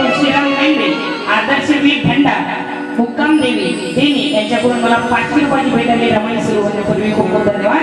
तुळशीराम लेंडे, आदर्श वीर झेंडा, मुक्काम देवी देनी यांच्याकडून मला 500 रुपयाची भेट आली. रमाई सुरू होण्यापूर्वी खूप खूप धन्यवाद.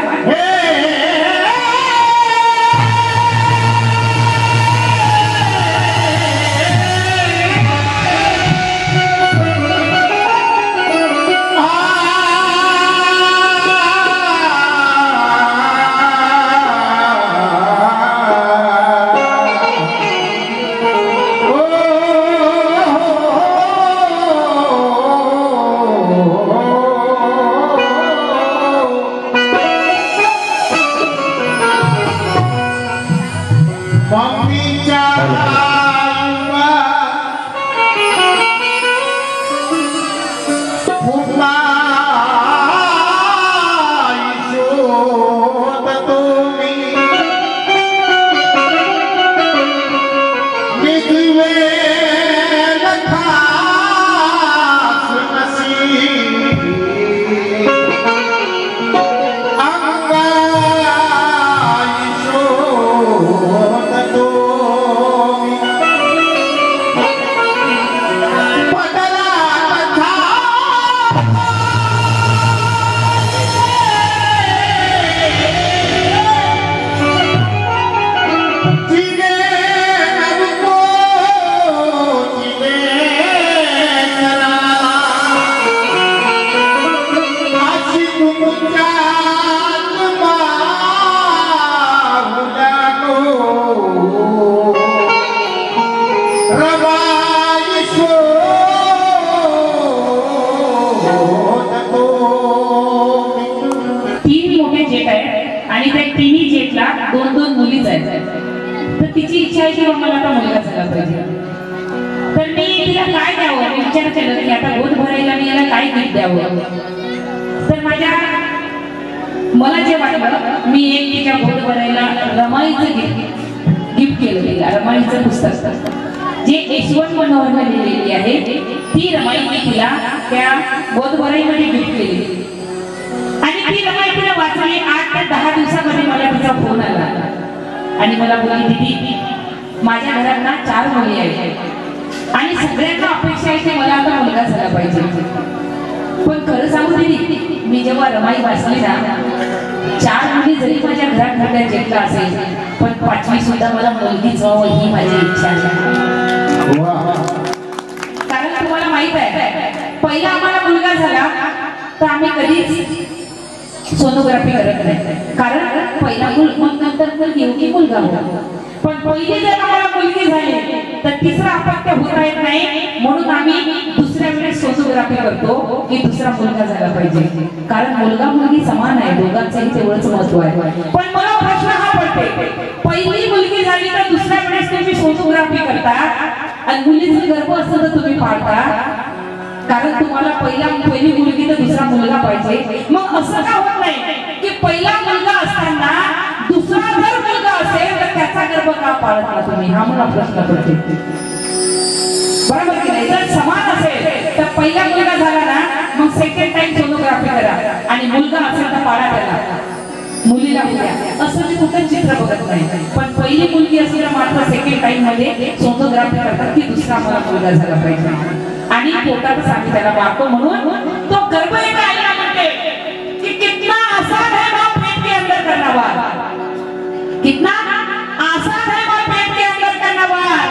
आणि त्या तिन्ही जेटला 2-2 मुलीच आहेत. तर तिची इच्छा आहे की मला आता मुलगा झाला पाहिजे. तर मी तिला काय द्यावं विचार केला की आता गोद भरायला मी याला काय गिफ्ट द्यावं. तर मला जे वाटलं मी एक तिच्या गोद भरायला रमाईचं गिफ्ट केलं. तिला रमाईचं पुस्तक जे यशवंत मनोहरने लिहिलेली आहे ती रमाई मी तिला त्या गोद भराईमध्ये गिफ्ट केली. आणि ती रमाई तिला वाचली. 8 ते 10 दिवसामध्ये मला तिचा फोन आला आणि मला बोलली दीदी माझ्या घरात ना 4 मुली आहेत आणि सगळ्यांना अपेक्षा आहे की मला आता मुलगा झाला पाहिजे. पण खरं सांगू दीदी मी जेव्हा रमाई वाचली ना 4 मुली जरी माझ्या घरात नव्हत्या जेटला असेल पण 5वी सुद्धा मला मुलगीच व्हावं ही माझी इच्छा आहे. कारण तुम्हाला माहित आहे पहिला आम्हाला मुलगा झाला तर आम्ही कधीच सोनोग्राफी करत नाही. कारण पहिला मग नंतर मुलगा होता. पण पहिली जर आम्हाला मुलगी झाली तर तिसरा अपत्य होता येत नाही म्हणून आम्ही दुसऱ्या वेळेस सोनोग्राफी करतो की दुसरा मुलगा झाला पाहिजे. कारण मुलगा मुलगी समान आहे दोघांचंही तेवढंच महत्व आहे. पण मला प्रश्न हा पडते पहिली मुलगी झाली तर दुसऱ्या वेळेस तुम्ही सोनोग्राफी करता आणि मुलीचं गर्भ असतं तर तुम्ही पाळता. कारण तुम्हाला पहिली मुलगी तर दुसरा मुलगा पाहिजे. मग असं का होत नाही की पहिला मुलगा असताना दुसरा जर मुलगा असेल तर त्याचा गर्भ का पाळत नाही तुम्ही. हा मला प्रश्न पडतो. बरोबर की नाही. जर समान असेल तर पहिला मुलगा झाला ना मग सेकंड टाइम सोनोग्राफी करा आणि मुलगा असेल तर पाळा त्याला मुलीला उद्या असं मी कुठं चित्र बघत नाही. पण पहिली मुलगी असेल तर मात्र सेकंड टाइम मध्ये सोनोग्राफी करतात की दुसरा मला मुलगा झाला पाहिजे. आणि पोटातच आम्ही त्याला पाहतो म्हणून तो गर्भ एक आईला म्हणते कि कितना आसान है मां पेट के अंदर करना बात. कितना आसान है मां पेट के अंदर करना बात.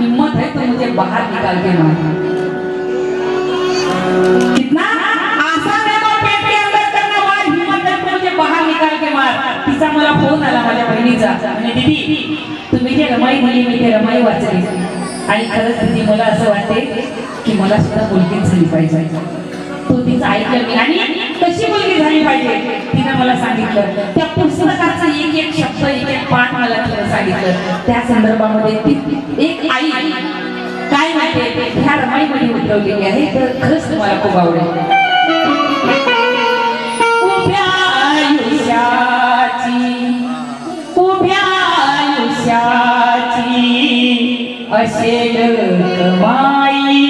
हिम्मत है तो मुझे बाहर निकाल के मार. कितना आसान है मां पेट के अंदर करना बात. हिम्मत है तो मुझे बाहर निकाल के मार. तिचा मला फोन आला माझ्या बहिणीचा आणि दीदी तुम्ही जे रमाई दिली मी ते रमाई वाचली आणि खरंच दीदी मला असं वाटते की मला सुद्धा मुलगी झाली पाहिजे. तो तिचं ऐकलं मी आणि कशी मुलगी झाली पाहिजे तिने मला सांगितलं. त्या पुस्तकाचा एक शब्द एक पाठ मला तिने सांगितलं. त्या संदर्भामध्ये ती एक आई काय म्हणते ह्या रमाईमध्ये उतरवलेली आहे. तर खरंच तुम्हाला खूप आवडेल. उभ्या आयुष्याची असेल कमाई.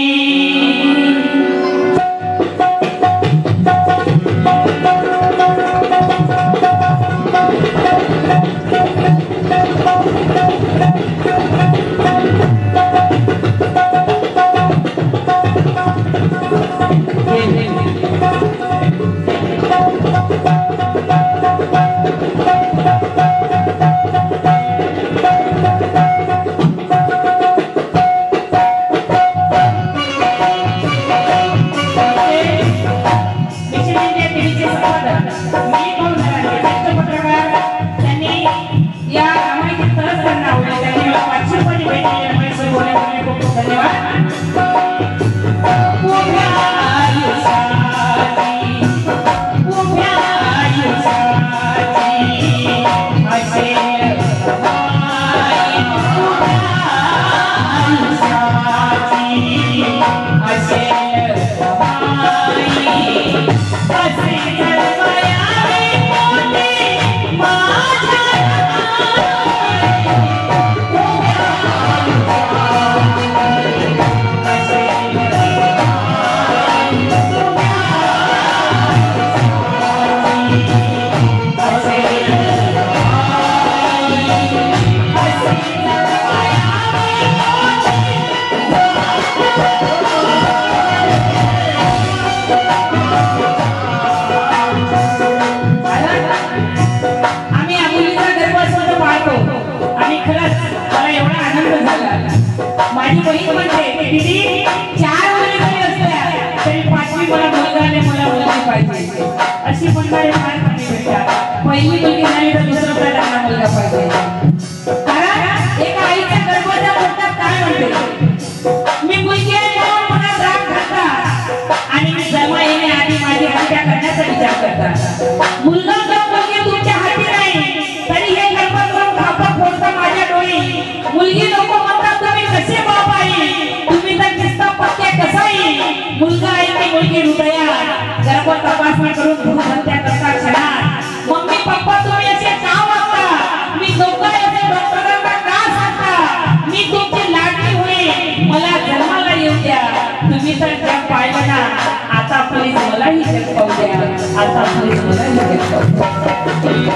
माझी बहीण म्हणते दीदी 4 मुली जरी असल्या तरी 5वी मला मुलगा आणि मला मुलगी पाहिजे अशी म्हणणारे फार कमी भेटतात. पहिली मुलगी झाली तर दुसरा त्यांना मुलगा पाहिजे. कारण एका आईच्या गर्भाच्या पोटात काय म्हणते मी मुलगी आहे म्हणून मनात राग घालता आणि मी जन्म येण्याआधी माझी हत्या करण्याचा विचार करता. मुलगा किंवा मुलगी तुमच्या हाती नाही तरी हे गर्भातून खापा फोडता माझ्या डोळी. मुलगी नको म्हणतात तुम्ही कसे बाप आई तुम्ही तर दिसता पक्के कसाई. मुलगा आहे की मुलगी हृदया गर्भ तपासणी करून भ्रूण हत्या करता क्षणात. मम्मी पप्पा तुम्ही असे का वागता मी नौका असे डॉक्टरांना का सांगता मी तुमची लाडकी होईल मला जन्माला येऊ द्या. तुम्ही तर जग पाहिलं ना आता प्लीज मलाही जग पाहू द्या. आता प्लीज मलाही जग पाहू द्या.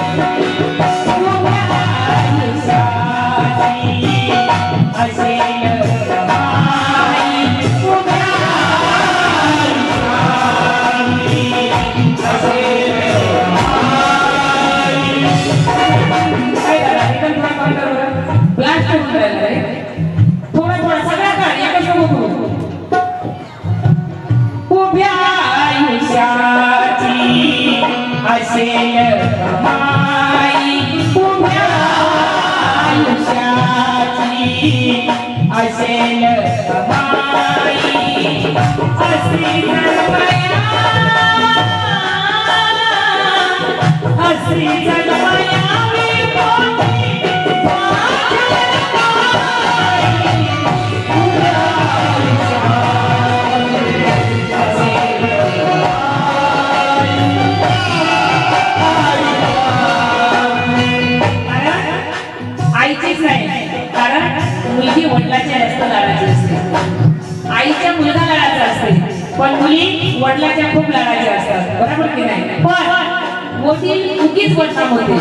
मुलगी वडिलाच्या जास्त लाडाची असते आईच्या मुलगा लाडाचा असते पण मुली वडिलाच्या खूप लाडाच्या असतात. बरोबर की नाही. पण वडील उगीच बदनाम होते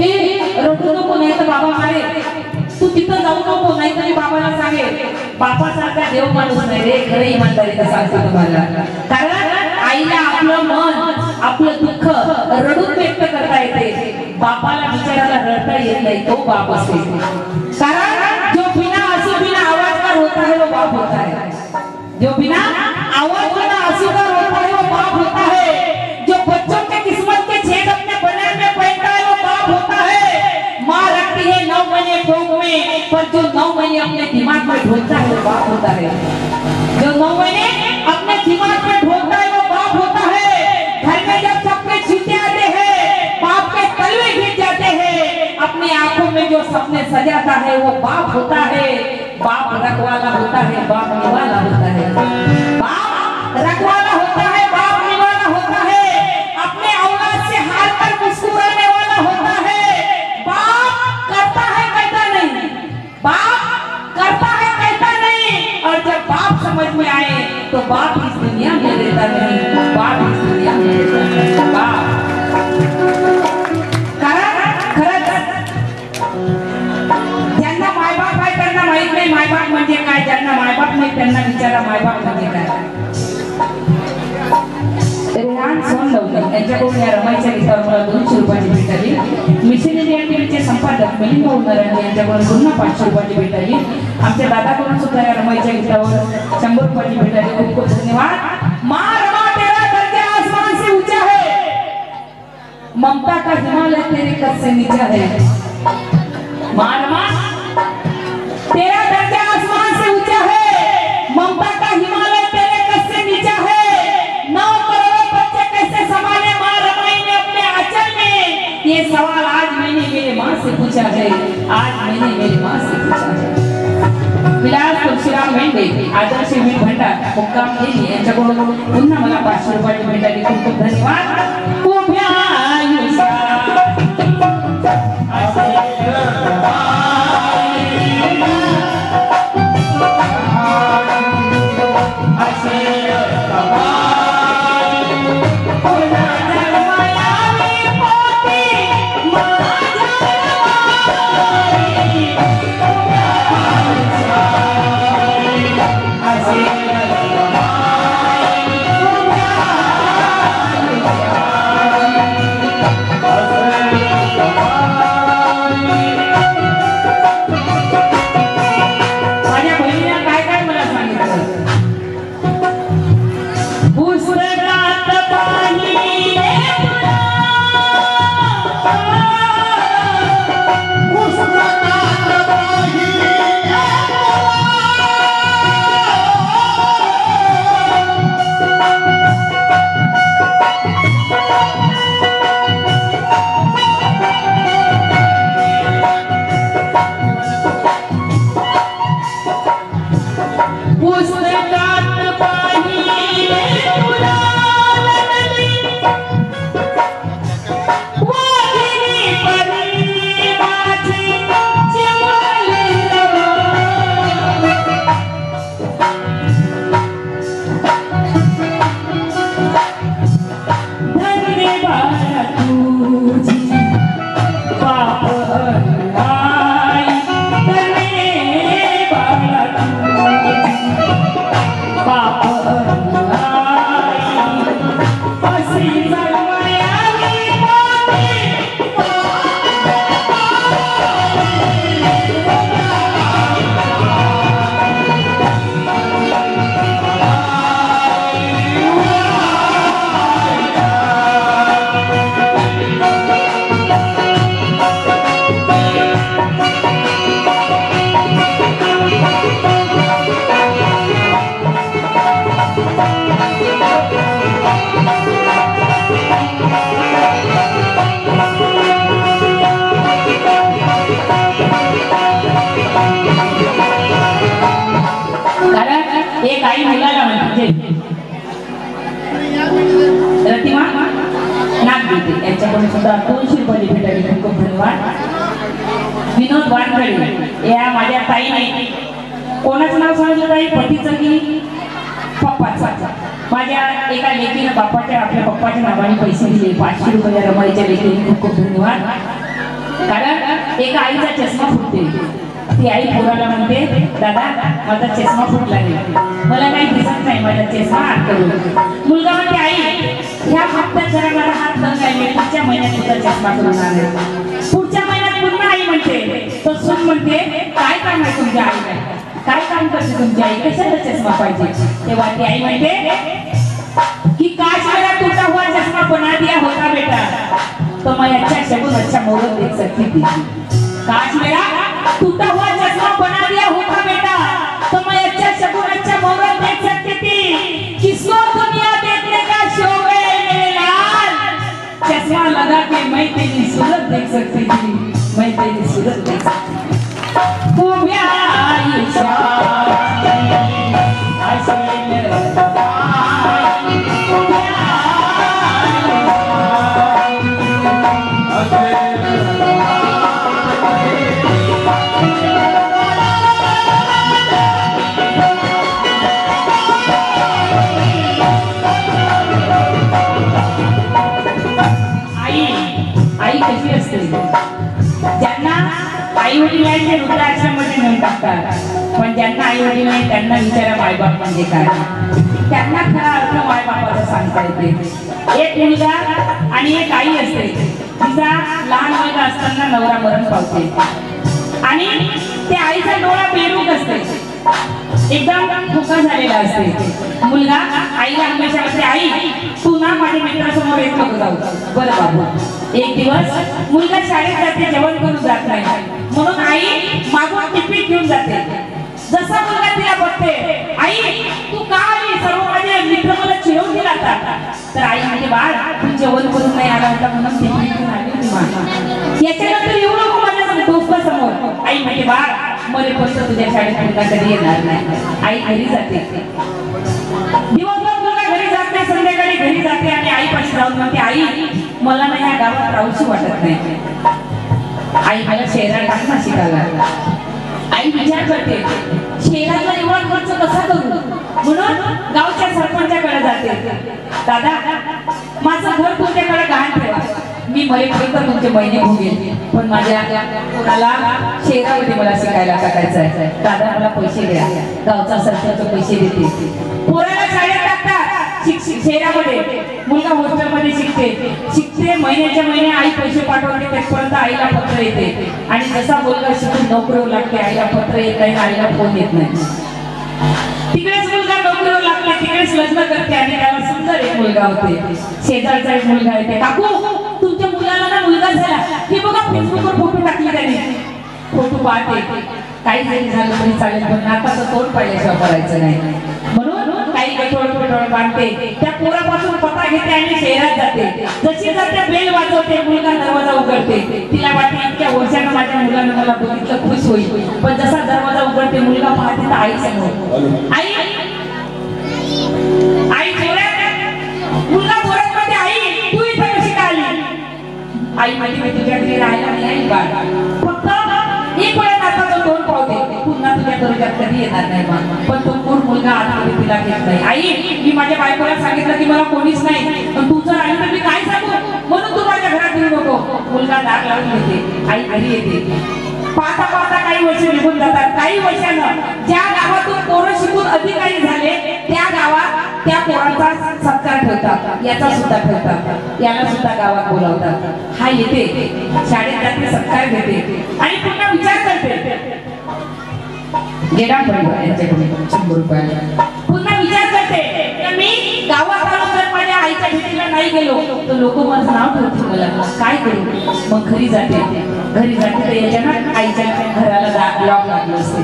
हे रडू नको नाही तर बाबा मारे तू तिथं जाऊ नको नाही तरी बाबाला सांगेल. बापासारखा देव माणूस नाही रे खरं इमानदारीचं सांगतो तुम्हाला. कारण आईला आपलं मन आपलं दुःख रडून व्यक्त करता येते. बापाला बिचाराला रडता येत नाही तो बाप असते. कारण जो बिना आंसू बिना आवाज का रोता है वो बाप होता है. जो बिना आवाज बिना आंसू का रोता है वो बाप होता है. जो बच्चों के किस्मत के छेद अपने बने में पहनता है वो बाप होता है. माँ रखती है 9 महीने कोख में पर जो 9 महीने अपने दिमाग में ढोलता है वो बाप होता है. जो 9 महीने अपने दिमाग में ढोलता है वो बाप होता है. घर में जब सपने छूटे आते हैं बाप के तलवे गिर जाते हैं. अपनी आंखों में जो सपने सजाता है वो बाप होता है. बाप रखवाला होता है बाप निवाला होता है. बाप रखवाला होता है बाप निवाला होता है. अपने औलाद से हार कर मुस्कुराने वाला होता है. बाप करता है कहता नहीं. बाप करता है कहता नहीं. और जब बाप समझ में आए तो बाप इस दुनिया में रहता नहीं. बाप इस दुनिया में रहता नहीं. बाप मायबाप म्हणजे काय ज्यांना मायबाप नाही त्यांना विचारा मायबाप म्हणजे काय. रेहान सोनलवकर यांच्याकडून या रमाईच्या गीतावर मला 200 रुपयाची भेट आली. मिशन इंडिया टीव्हीचे संपादक मिलिंद भाऊ नरंगे यांच्याकडून पुन्हा 500 रुपयाची भेट आली. आमच्या दादाकडून सुद्धा या रमाईच्या गीतावर 100 रुपयाची भेट आली. खूप खूप धन्यवाद. माँ रमा तेरा दर्जा आसमान से ऊंचा है ममता का हिमालय तेरे कद से नीचा है. माँ रमा तेरा दर्जा आसमान से ऊंचा है ममता का हिमालय तेरे कद से नीचा है. 9 करोड़ बच्चे कैसे संभाले माँ रमाई ने अपने आंचल में. ये सवाल आज मैंने मेरी माँ से पूछा है. आज मैंने मेरी माँ से पूछा है. विलास तुलसीराम मेंढे आदर्श वीर भंडार मुक्काम केली यांच्याकडून पुन्हा मला 500 रुपयाची भेट आली. खूप खूप धन्यवाद. उभ्या पुस्तकात पाहिले तुला वाघिणी परी माझी जवळ धन्यवाद तुझी एक आई मुलाला म्हणते रतिमा नाक देते यांच्याकडून सुद्धा 200 रुपये भेटायचे खूप धन्यवाद. विनोद वानखडे या माझ्या ताईने कोणाचं नाव सांगितलं ताई पतीचं की पप्पाचं. माझ्या एका लेकीनं बापाच्या आपल्या पप्पाच्या नावाने पैसे दिले 500 रुपये रमाईच्या लेकीने खूप खूप धन्यवाद. कारण एका आईचा चष्मा फुटते ती आई पोराला म्हणते दादा माझा चष्मा फुटला नाही मला काही दिसत नाही माझा चष्मा हात करून. मुलगा म्हणते आई ह्या हप्त्यात जरा मला हात बंद आहे पुढच्या महिन्यात तुझा चष्मा करून आणेल. पुढच्या महिन्यात पुन्हा आई म्हणते तो सून म्हणते काय काम आहे तुमच्या आईला काय काम करते तुमची आई कशाला चष्मा पाहिजे. तेव्हा ती आई म्हणते की काश मेरा टूटा हुआ चष्मा बना दिया होता बेटा तो मैं अच्छा शगुन अच्छा मुहूर्त देख सकती थी. काश मेरा टूटा हुआ चश्मा बना दिया होता बेटा तो मैं अच्छा शगुन अच्छा मुहूर्त देख सकती थी. किसको दुनिया देखने का शौक है मेरे लाल चश्मा लगा के मैं तेरी सूरत देख सकती थी मैं तेरी सूरत देख सकती थी. आई कशी असते ज्यांना आई वडील आहे ते वृद्धाश्रममध्ये नेऊन टाकतात पण ज्यांना आई वडील नाही त्यांना विचारा मायबाप म्हणजे काय त्यांना खरा अर्थ मायबापाचा सांगता येते. एक मुलगा आणि एक आई असते तिचा लहान मुलगा असताना नवरा मरण पावते आणि त्या आईचा डोळा बेरूक असते एकदम फुका झालेला असते. मुलगा आईला हमेशा म्हणते आई तू ना माझ्या मित्रासमोर येत नको जाऊ. बरं बाबू. एक दिवस मुलगा शाळेत जाते जेवण करून जात नाही म्हणून आई मागून टिफिन घेऊन जाते. जसा मुलगा तिला बघते आई तू का आली सर्व माझे मित्र मला चिडवून लागतात तर आई म्हणजे बाळ तू जेवण करून नाही आला होता म्हणून टिफिन घेऊन आली होती मामा. याच्यानंतर येऊ नको माझ्या दोस्तासमोर. आई म्हणजे बाळ मरेपर्यंत तुझ्या शाळेत मुलगा कधी येणार नाही. आई घरी जाते दिवसभर मुलगा घरी जात नाही संध्याकाळी घरी जाते आणि आईपाशी जाऊन म्हणते आई मला ना या गावात राहूशी वाटत नाही. आई मला शहरात टाक ना शिकायला. आई विचार करते शहरातला एवढा खर्च कसा करू म्हणून गावच्या सरपंचाकडे जाते. दादा माझं घर तुमच्याकडे गहाण ठेवा मी मरेपर्यंत तुमचे महिने भोगेल पण माझ्या कोणाला शहरामध्ये मला शिकायला टाकायचं आहे. दादा मला पैसे द्या. गावचा सरपंच पैसे देते. पोराला शाळेत टाकतात शहरामध्ये मुलगा हॉस्टेलमध्ये शिकते महिन्याच्या महिने आई पैसे पाठवते तेपर्यंत आईला पत्र येते आणि जसा मुलगा शिकून नोकरीवर लागते आईला पत्र येत नाही आईला फोन येत नाही. तिकडेच मुलगा नोकरीवर लागते तिकडेच लग्न करते आणि त्याला सुंदर एक मुलगा होते. शेजारचा एक मुलगा येते काकू तुमच्या मुलाला ना मुलगा झाला हे बघा फेसबुकवर फोटो टाकले त्याने. फोटो पाहते काही जरी झालं तरी चालेल पण नाकाचं तोंड पाहिल्याशिवाय करायचं नाही म्हणून काही गठोड बांधते त्या पोरापासून पत्ता घेते आणि शहरात जाते. जशी जाते बेल वाजवते मुलगा दरवाजा उघडते. तिला वाटते इतक्या वर्षानं माझ्या मुलानं मला बघितलं खुश होईल पण जसा दरवाजा उघडते मुलगा पाहते तर आई समोर. आई आई माझी मी तुझ्या घरी राहायला नाही बाळ, फक्त एक वेळा नाताचं तोंड पाहू दे, पुन्हा तुझ्या दर्जात कधी येणार नाही बा. पण तो मूळ मुलगा आतमध्ये तिला घेत नाही. आई मी माझ्या बायकोला सांगितलं की मला कोणीच नाही, पण तू जर आली तर मी काय सांगू, म्हणून तू माझ्या घरात येऊ नको. मुलगा दार लावून येते, आई घरी येते. पाहता पाहता काही वर्ष निघून जातात. काही वर्षानं ज्या गावातून पोरं शिकून अधिकारी झाले त्या गावात त्या पोरांचा सत्कार ठेवतात, याचा सुद्धा ठेवतात, याला सुद्धा गावात बोलावतात. हा येते शाळेत जाते, सत्कार घेते आणि पुन्हा विचार करते, गेला यांच्याकडे 100 रुपयाला. पुन्हा विचार करते की मी गावात आलो तर माझ्या आईच्या भेटीला नाही गेलो तर लोक माझं नाव ठेवतील, मला काय करू. मग घरी जाते तर याच्यानं आईच्या घराला लॉक लागलं असते.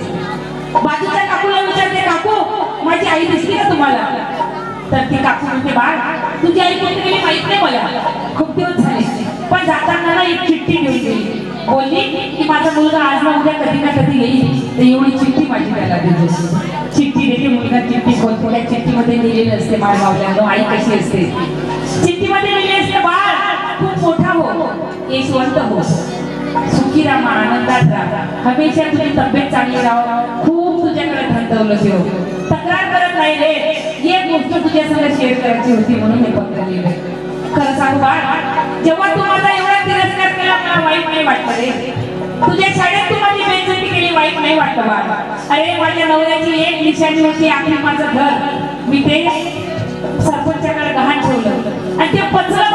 बाजूच्या काकूला विचारते, काकू माझी आई दिसली का तुम्हाला. तर ती काकू म्हणते, बाळ तुझी आई कोणती गेली माहित नाही मला, खूप दिवस झाले, पण जाताना ना एक चिठ्ठी घेऊन गेली, बोलली की माझा मुलगा आज ना उद्या कधी ना कधी येईल, तर एवढी चिठ्ठी माझी त्याला देते. चिठ्ठी देते, मुलगा चिठ्ठी खोलतो, त्या चिठ्ठीमध्ये लिहिलेलं असते माय मावल्यानं आई कशी असते. चिठ्ठीमध्ये लिहिले असते, बाळ खूप मोठा हो, यशवंत हो, सुखी राहा, आनंदात राहा, हमेशा तुझी तब्येत चांगली राहो, खूप तुझ्याकडे धंदवलं ठेव, तक्रार करत नाही रे. एक गोष्ट तुझ्या संग शेअर करायची होती म्हणून हे पत्र लिहिलं. खरं सांगू बाळ, जेव्हा तू माझा एवढा तिरस्कार केला मला वाईट नाही वाटलं रे. तुझ्या शाळेत तू माझी बेइज्जती केली, वाईट नाही वाटलं बाळ. अरे माझ्या नवऱ्याची एक निशाणी होती, आखरी माझं घर, मी ते सरपंचाकडे गहाण ठेवलं आणि ते पचलं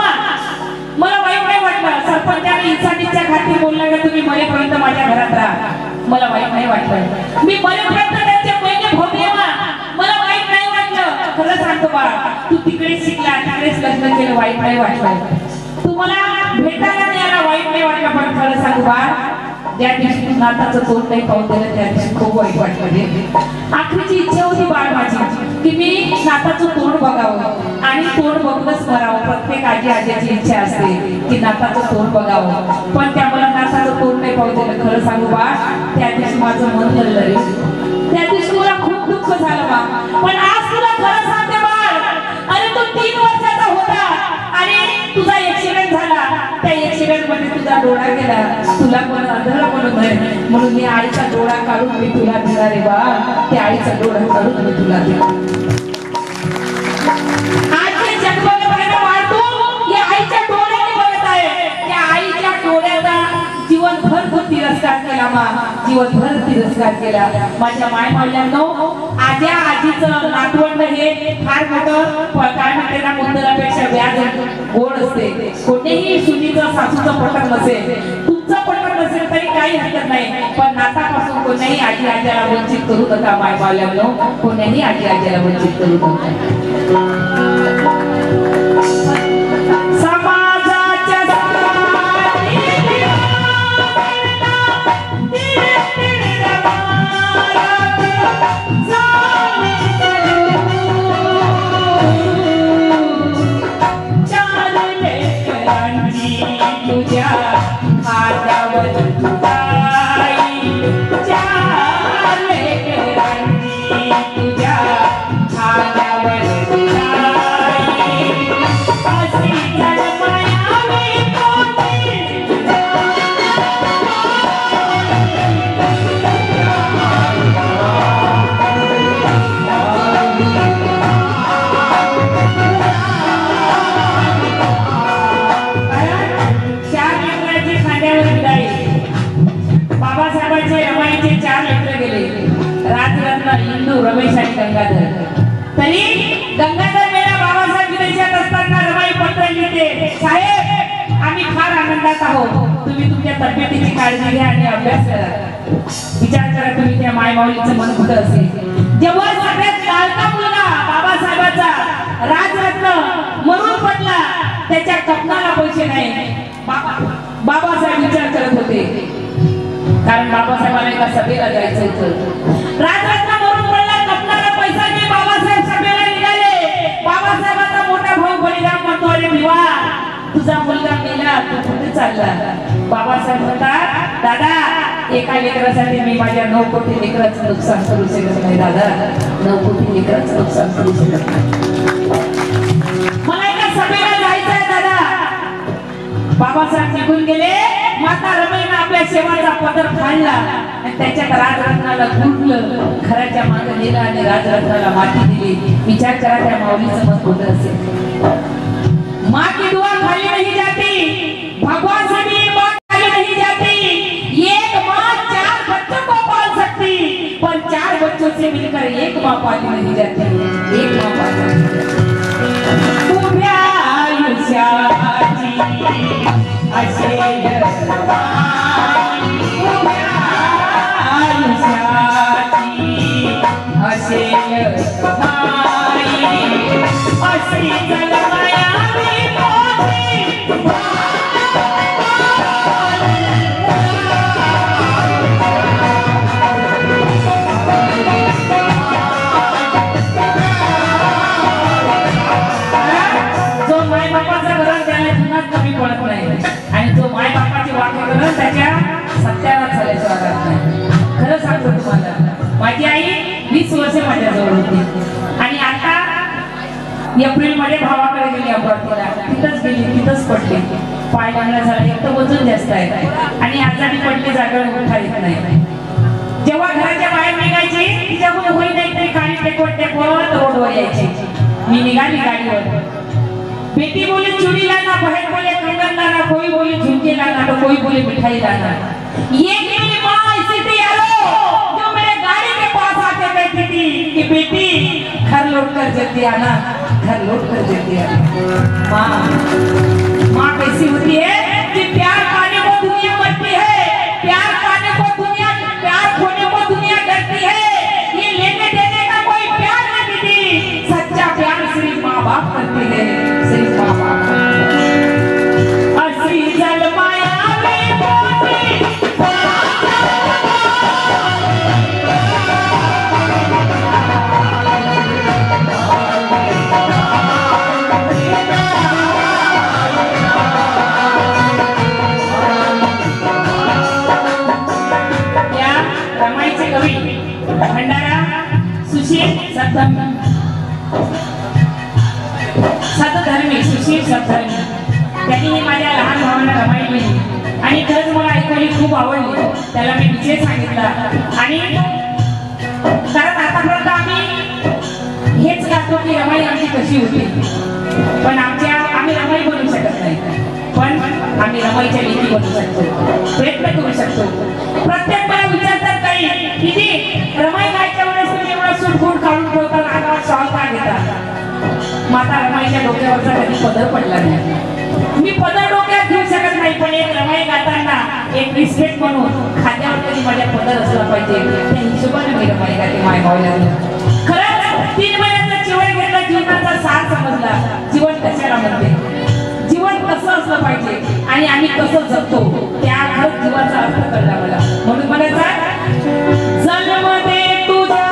मला वाईट नाही वाटलं. सरपंचाने इन्सानीच्या खाती बोलला का तुम्ही मरेपर्यंत माझ्या घरात राहा, मला वाईट नाही वाटलं. मी मरेपर्यंत त्यांचे महिने भोगले, मला वाईट नाही वाटलं. खरं सांगतो बाळ, तू तिकडेच शिकला, तिकडेच लग्न केलं, वाईट नाही वाटलं. तुम्हाला भेटायला नाही आला, वाईट नाही वाटलं. पण खरं सांगू बाळ, ज्या दिवशी तू नाताचं तोंड नाही पाहून दिलं त्या दिवशी खूप वाईट वाटलं. आखरीची इच्छा होती बाळ माझी की मी नाताचं तोंड बघावं आणि तोंड बघूनच मरावं. प्रत्येक आजी आज्याची इच्छा असते की नाताचं तोंड बघावं, पण त्या मला नाताचं तोंड नाही पाहू दिलं. खरं सांगू बाळ, त्या दिवशी माझं मन हललं रे, त्या दिवशी मला खूप दुःख झालं बा. पण आज तुला खरं सांगते बाळ, अरे तू 3 वर्षाचा होता आणि तुझा ऍक्सिडेंट झाला, त्या ऍक्सिडेंट मध्ये तुझा डोळा गेला, तुला पण अंधळा म्हणून आहे, म्हणून मी आईचा डोळा काढून मी तुला दिला रे बा. त्या आईचा डोळा काढून मी तुला दिला. आजचे जन्माला बघायला वाढतो, या आईच्या डोळ्याने बघत आहे. त्या आईच्या डोळ्याचा जीवनभर तिरस्कार केला मा, जीवनभर तिरस्कार केला. माझ्या माय मावल्यांनो, आज्या आजीचं नातवंड हे फार मोठं काय म्हणते ना, मुंदरापेक्षा व्याज गोड असते. कोणीही सुनीचं सासूचं पटत नसेल, तुमचं पटत नसेल तरी काही हरकत नाही, पण नातापासून कोणीही आजी आज्याला वंचित करू नका. माय मावल्यांनो, कोणीही आजी आज्याला वंचित करू नका. रमेश आणि गंगाधर. तरी गंगाधर मेला बाबासाहेब विदेशात असताना रमाई पत्र लिहिते, साहेब आम्ही फार आनंदात आहोत, तुम्ही तुमच्या तब्येतीची काळजी घ्या आणि अभ्यास करा. विचार करा तुम्ही त्या माय माऊलीचं मन कुठं असेल. जेव्हा सगळ्यात लाडका मुलगा बाबासाहेबाचा राजरत्न मरून पडला, त्याच्या कपनाला पैसे नाही, बाबासाहेब विचार करत होते, कारण बाबासाहेबांना एका सभेला जायचं होतं. राजरत्न मरून पडला, कपनाला पैसा नाही, बाबासाहेब सभेला निघाले. बाबासाहेबांचा मोठा भाऊ बलिराम म्हणतो, अरे भिवा तुझा मुलगा मेला, तू कुठे चालला. बाबासाहेब म्हणतात, दादा एका लेकरासाठी मी माझ्या 9 कोटी लेकराचं नुकसान करू शकत नाही. दादा 9 कोटी लेकराचं नुकसान करू शकत नाही. मला एका सभेला जायचं आहे दादा. बाबासाहेब निघून गेले. माता रमाईने आपल्या शेवाचा पदर फाडला आणि त्याच्यात राजरत्नाला गुंडलं, घराच्या मागे नेला आणि राजरत्नाला माती दिली. विचार करा त्या माऊलीचं मत होत असेल. माँ की दुआ खाली नहीं जाती, भगवान से भी माँ खाली नहीं जाती. एक माँ 4 बच्चों को पाल सकती, पर 4 बच्चों से मिलकर एक माँ पाली नहीं जाती. एक माँ पाल सकती. उभ्या आयुष्याची असे उभ्या आयुष्याची असे अशी जगमाया आणि जो माय बापाची वाक्य करत त्याच्या सत्यानाश झाल्याच्या वागत नाही. खरं सांगतो तुम्हाला, माझी आई 20 वर्ष माझ्याजवळ होती आणि आता एप्रिल मध्ये भावाकडे गेली अमरावतीला. तिथंच गेली, तिथंच पडली. पाय लागला झाला, एक तर वजन जास्त आहे आणि आजारी पडली, जागेवर उठा येत नाही. जेव्हा घराच्या बाहेर निघायची तिच्याकडून होई नाही तरी खाली टेकवत रोडवर यायची. मी निघाली गाडीवर. बेटी बोले चूड़ी लाना, बहन बोले कंगन लाना, कोई बोले झुमके लाना तो कोई बोले मिठाई लाना. ये मेरी माँ ऐसी थी यारो, जो मेरे गाड़ी के पास आके कहती थी कि बेटी घर लौट कर जल्दी आना, घर लौट कर जल्दी आना. माँ कैसी होती है कि प्यार पाने को दुनिया मरती है, प्यार पाने को दुनिया, प्यार खोने को दुनिया डरती है. ये लेने देने का कोई प्यार नहीं देती. सच्चा प्यार सिर्फ माँ बाप करते हैं. सतधर्मी सुशील सतधर्मी त्यांनी ही माझ्या लहान भावाला रमाई दिली आणि खरंच मला ऐकायला खूप आवडली. त्याला मी विषय सांगितला आणि कारण आतापर्यंत आम्ही हेच गातो की रमाई आमची कशी होती, पण आम्ही रमाई बनवू शकत नाही, पण आम्ही रमाईच्या लेखी बनवू शकतो, प्रयत्न करू शकतो. प्रत्येक वेळा विचारतात काही किती रमाई गायच्या वेळेस तुम्ही एवढा सूटफूट काढून ठेवता, अंगावर शॉल का घेता. माता रमाईच्या डोक्यावरचा कधी पदर पडला नाही. मी पदर डोक्यात घेऊ शकत नाही, पण एक रमाई गाताना एक रिस्पेक्ट म्हणून खाद्यावर कधी माझ्या पदर असला पाहिजे, त्या हिशोबाने मी रमाई गाते. माय भावला खरंच 3 महिन्याचा जीवन घेतला, जीवनाचा सार समजला. जीवन कशाला म्हणते, जीवन कसं असलं पाहिजे आणि आम्ही कसं जगतो, त्या खरंच जीवाचा अर्थ कळला मला. म्हणून मला जन्म दे तुझा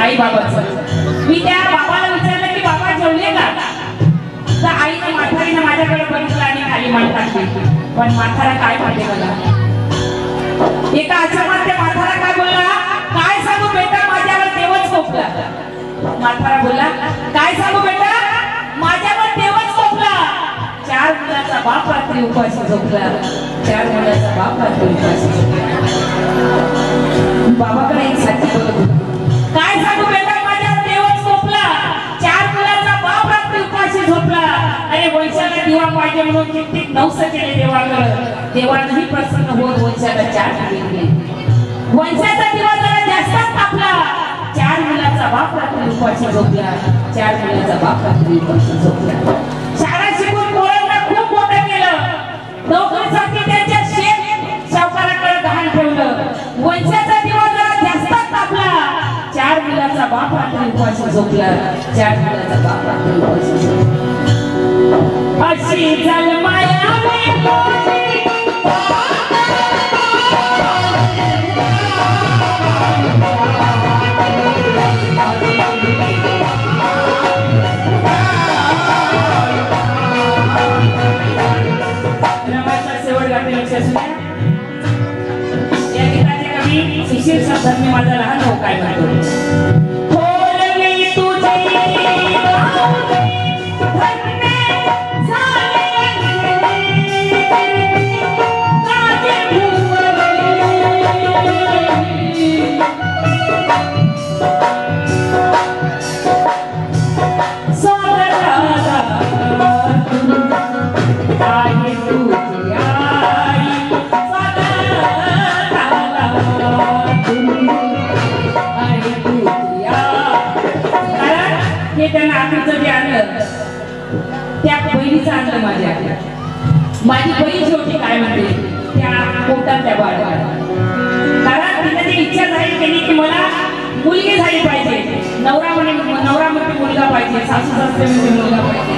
आई बाबाचं. मी त्या बाबाला विचारलं की बाबा जेवले का, तर आईने म्हातारीने माझ्याकडे बघितलं आणि खाली मान टाकली. पण म्हातारा काय पाहिजे मला. एका आश्रमात त्या म्हातारा काय बोलला, काय सांगू बेटा माझ्यावर देवच कोपला. म्हातारा बोलला काय सांगू बेटा माझ्यावर देवच कोपला. 4 मुलाचा बाप रात्री उपाशी झोपला. 4 मुलाचा बाप रात्री उपाशी झोपला. बाबाकडे एक साथी बोलत होता, काय सांगू बेटा माझ्यावर देवच कोपला. 4 मुलाचा बाप रात्री उपाशी झोपला. अरे वैशाला दिवा पाहिजे म्हणून कित्येक नवस केले देवाकडे. देवानंही प्रसन्न होत वैशाला 4 मुली दिली. वंशाचा दिवा जरा जास्तच तापला. 4 मुलाचा बाप रात्री उपाशी झोपला. 4 मुलाचा बाप रात्री उपाशी झोपला. शाळा शिकून पोरांना खूप मोठं केलं. नोकरीसाठी त्यांच्या शेत सावकाराकडे गहाण ठेवलं. वंशाचा दिवा जरा जास्तच तापला. 4 मुलाचा बाप रात्री उपाशी झोपला. 4 मुलाचा बाप रात्री उपाशी झोपला. अशी जन्माया शिशिर शब्दात मी माझा लहान भाऊ काय म्हणतो. थोरली तुझी त्यांना आखरीचं जे आणलं त्या बहिणीचं आणलं माझी बहीण शेवटी काय म्हणते त्या पोटात त्या बाळाला. कारण तिने ती इच्छा जाहीर केली की मला मुलगी झाली पाहिजे. नवरा म्हणजे मुलगा पाहिजे. सासू सासरे म्हणजे मुलगा पाहिजे.